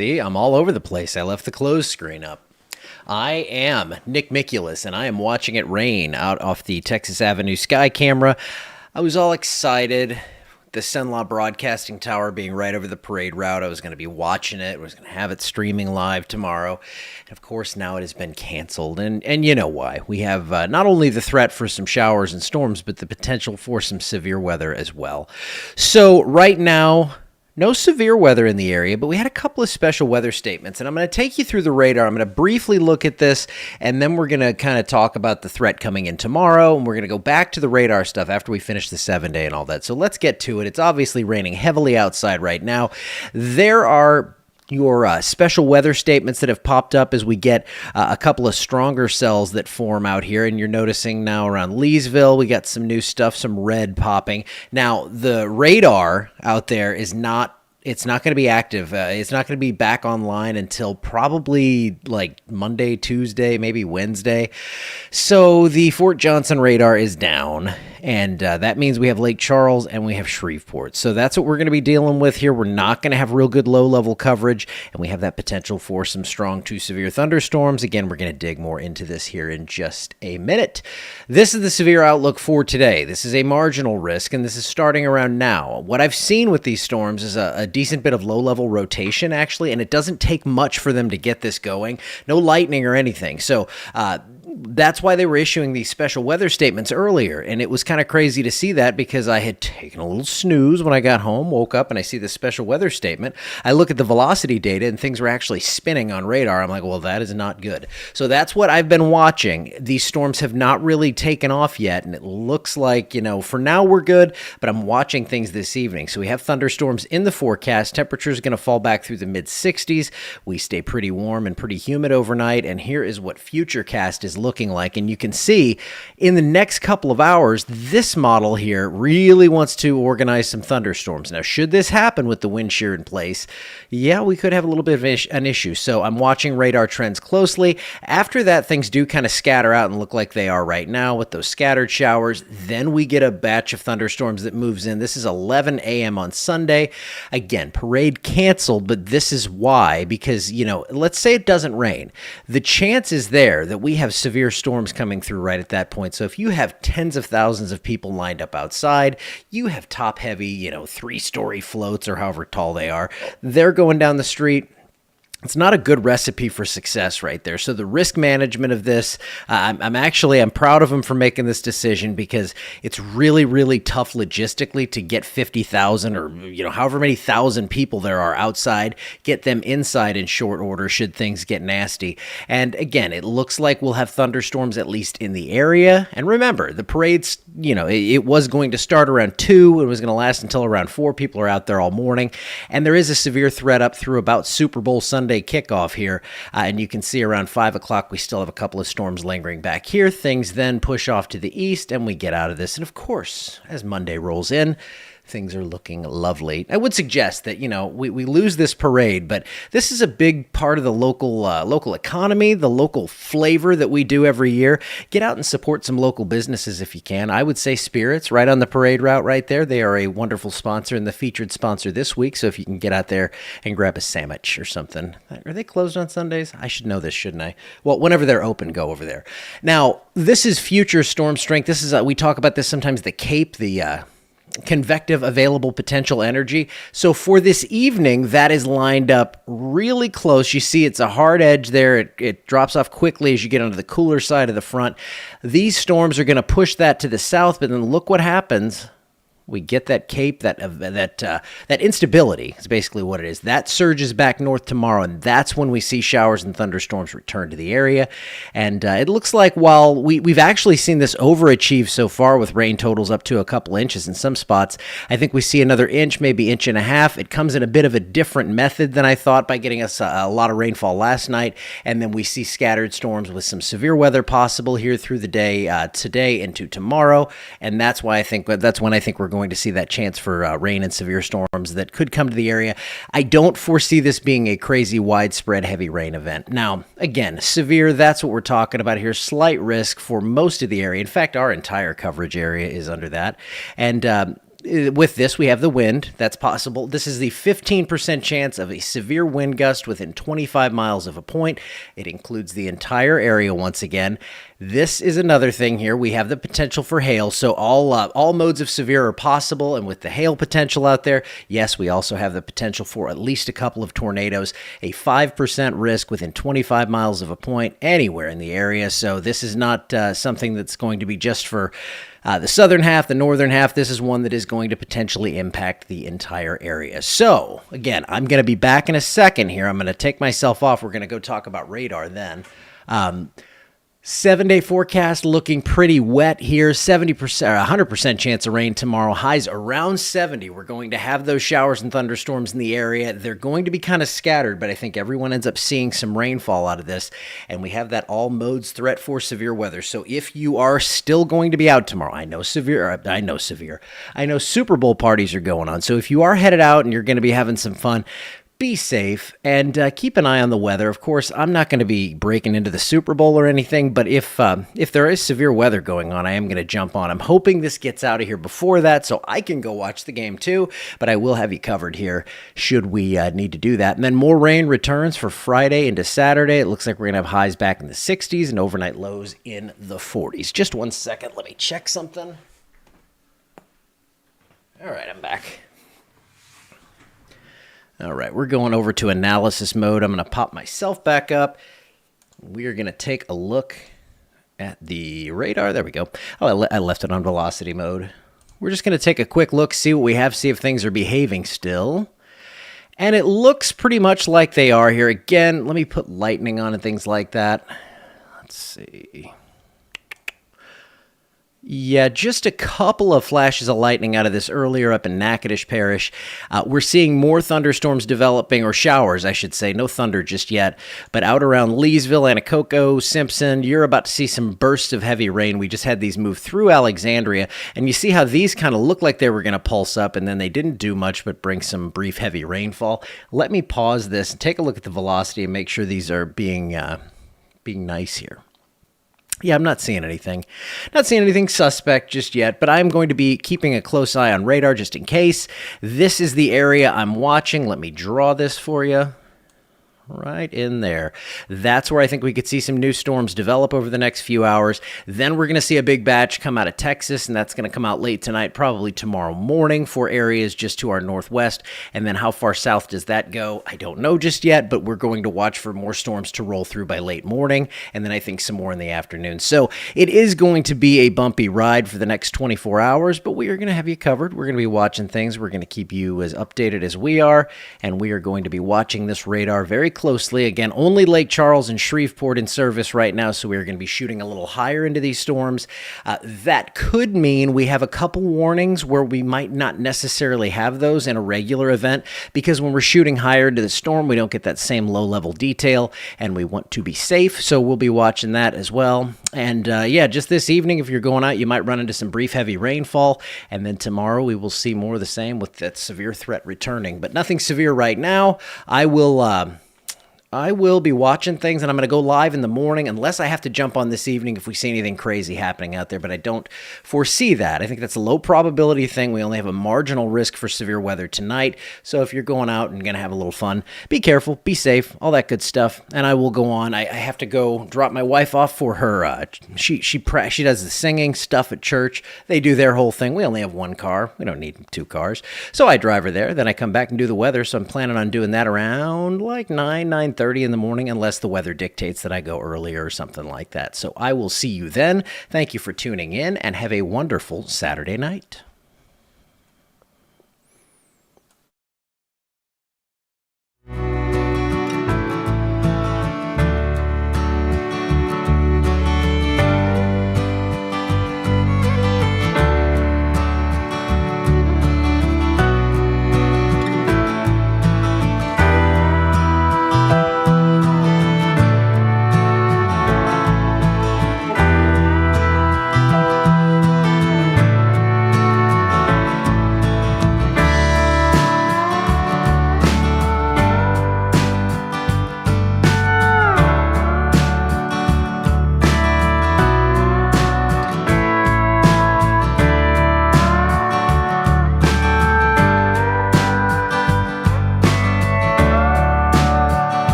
See, I'm all over the place. I left the close screen up. I am Nick Miculus, and I am watching it rain out off the Texas Avenue Sky camera. I was all excited. The Cenla Broadcasting Tower being right over the parade route. I was going to be watching it. I was going to have it streaming live tomorrow. And of course, now it has been canceled. And you know why. We have not only the threat for some showers and storms, but the potential for some severe weather as well. So right now, no severe weather in the area, but we had a couple of special weather statements, and I'm going to take you through the radar. I'm going to briefly look at this, and then we're going to kind of talk about the threat coming in tomorrow, and we're going to go back to the radar stuff after we finish the 7-day and all that. So let's get to it. It's obviously raining heavily outside right now. There are your special weather statements that have popped up as we get a couple of stronger cells that form out here. And you're noticing now around Leesville, we got some new stuff, some red popping. Now, the radar out there is not it's not going to be active. It's not going to be back online until probably like Monday, Tuesday, maybe Wednesday. So the Fort Johnson radar is down, and that means we have Lake Charles and we have Shreveport. So that's what we're going to be dealing with here. We're not going to have real good low-level coverage, and we have that potential for some strong to severe thunderstorms. Again, we're going to dig more into this here in just a minute. This is the severe outlook for today. This is a marginal risk, and this is starting around now. What I've seen with these storms is a decent bit of low-level rotation, actually, and it doesn't take much for them to get this going. No lightning or anything. So that's why they were issuing these special weather statements earlier, and it was kind of crazy to see that because I had taken a little snooze when I got home, woke up, and I see the special weather statement. I look at the velocity data, and things were actually spinning on radar. I'm like, well, that is not good. So that's what I've been watching. These storms have not really taken off yet, and it looks like, for now we're good, but I'm watching things this evening. So we have thunderstorms in the forecast. Temperature is going to fall back through the mid-60s. We stay pretty warm and pretty humid overnight, and here is what Futurecast is looking like. And you can see in the next couple of hours, this model here really wants to organize some thunderstorms. Now, should this happen with the wind shear in place, yeah, we could have a little bit of an issue. So I'm watching radar trends closely. After that, things do kind of scatter out and look like they are right now with those scattered showers. Then we get a batch of thunderstorms that moves in. This is 11 a.m. on Sunday. Again, parade canceled, but this is why, because, let's say it doesn't rain. The chance is there that we have severe storms coming through right at that point. So if you have tens of thousands of people lined up outside, you have top-heavy, 3-story floats or however tall they are. They're going down the street. It's not a good recipe for success right there. So the risk management of this, I'm proud of them for making this decision because it's really, really tough logistically to get 50,000 or, however many thousand people there are outside, get them inside in short order should things get nasty. And again, it looks like we'll have thunderstorms at least in the area. And remember, the parade's, it was going to start around 2. It was going to last until around 4. People are out there all morning. And there is a severe threat up through about Super Bowl Sunday kickoff here, and you can see around 5 o'clock we still have a couple of storms lingering back here. Things then push off to the east, and we get out of this. And of course, as Monday rolls in, things are looking lovely. I would suggest that, we lose this parade, but this is a big part of the local economy, the local flavor that we do every year. Get out and support some local businesses if you can. I would say Spirits right on the parade route right there. They are a wonderful sponsor and the featured sponsor this week, so if you can get out there and grab a sandwich or something. Are they closed on Sundays? I should know this, shouldn't I? Well, whenever they're open, go over there. Now, this is future storm strength. This is, we talk about this sometimes, the CAPE, the convective available potential energy. So for this evening, that is lined up really close. You see it's a hard edge there. It drops off quickly as you get onto the cooler side of the front. These storms are going to push that to the south, but then look what happens. We get that CAPE, that instability is basically what it is. That surges back north tomorrow, and that's when we see showers and thunderstorms return to the area. And it looks like while we've actually seen this overachieve so far with rain totals up to a couple inches in some spots, I think we see another inch, maybe inch and a half. It comes in a bit of a different method than I thought by getting us a lot of rainfall last night, and then we see scattered storms with some severe weather possible here through the day today into tomorrow, and that's when I think we're going to see that chance for rain and severe storms that could come to the area. I don't foresee this being a crazy widespread heavy rain event. Now, again, severe, that's what we're talking about here. Slight risk for most of the area. In fact, our entire coverage area is under that. And with this, we have the wind. That's possible. This is the 15% chance of a severe wind gust within 25 miles of a point. It includes the entire area once again. This is another thing here. We have the potential for hail. So all modes of severe are possible. And with the hail potential out there, yes, we also have the potential for at least a couple of tornadoes, a 5% risk within 25 miles of a point anywhere in the area. So this is not something that's going to be just for the southern half, the northern half. This is one that is going to potentially impact the entire area. So, again, I'm going to be back in a second here. I'm going to take myself off. We're going to go talk about radar then. 7-day forecast looking pretty wet here. 70% or 100% chance of rain tomorrow. Highs around 70. We're going to have those showers and thunderstorms in the area. They're going to be kind of scattered, but I think everyone ends up seeing some rainfall out of this. And we have that all modes threat for severe weather. So if you are still going to be out tomorrow, I know Super Bowl parties are going on. So if you are headed out and you're going to be having some fun, be safe and keep an eye on the weather. Of course, I'm not going to be breaking into the Super Bowl or anything, but if there is severe weather going on, I am going to jump on. I'm hoping this gets out of here before that so I can go watch the game too, but I will have you covered here should we need to do that. And then more rain returns for Friday into Saturday. It looks like we're going to have highs back in the 60s and overnight lows in the 40s. Just one second. Let me check something. All right, I'm back. All right, we're going over to analysis mode. I'm going to pop myself back up. We are going to take a look at the radar. There we go. Oh, I left it on velocity mode. We're just going to take a quick look, see what we have, see if things are behaving still. And it looks pretty much like they are here. Again, let me put lightning on and things like that. Let's see. Yeah, just a couple of flashes of lightning out of this earlier up in Natchitoches Parish. We're seeing more thunderstorms developing, or showers, I should say. No thunder just yet. But out around Leesville, Anacoco, Simpson, you're about to see some bursts of heavy rain. We just had these move through Alexandria. And you see how these kind of look like they were going to pulse up, and then they didn't do much but bring some brief heavy rainfall. Let me pause this and take a look at the velocity and make sure these are being nice here. Yeah, I'm not seeing anything. Not seeing anything suspect just yet, but I'm going to be keeping a close eye on radar just in case. This is the area I'm watching. Let me draw this for you. Right in there. That's where I think we could see some new storms develop over the next few hours. Then we're going to see a big batch come out of Texas, and that's going to come out late tonight, probably tomorrow morning for areas just to our northwest. And then how far south does that go? I don't know just yet, but we're going to watch for more storms to roll through by late morning, and then I think some more in the afternoon. So it is going to be a bumpy ride for the next 24 hours, but we are going to have you covered. We're going to be watching things. We're going to keep you as updated as we are, and we are going to be watching this radar very closely. Again, only Lake Charles and Shreveport in service right now, so we're going to be shooting a little higher into these storms. That could mean we have a couple warnings where we might not necessarily have those in a regular event, because when we're shooting higher into the storm, we don't get that same low-level detail, and we want to be safe, so we'll be watching that as well. And yeah, just this evening, if you're going out, you might run into some brief heavy rainfall, and then tomorrow we will see more of the same with that severe threat returning, but nothing severe right now. I will be watching things, and I'm going to go live in the morning unless I have to jump on this evening if we see anything crazy happening out there, but I don't foresee that. I think that's a low probability thing. We only have a marginal risk for severe weather tonight, so if you're going out and going to have a little fun, be careful, be safe, all that good stuff, and I will go on. I have to go drop my wife off for her. She does the singing stuff at church. They do their whole thing. We only have one car. We don't need two cars, so I drive her there. Then I come back and do the weather, so I'm planning on doing that around like 9:30 in the morning, unless the weather dictates that I go earlier or something like that. So I will see you then. Thank you for tuning in, and have a wonderful Saturday night.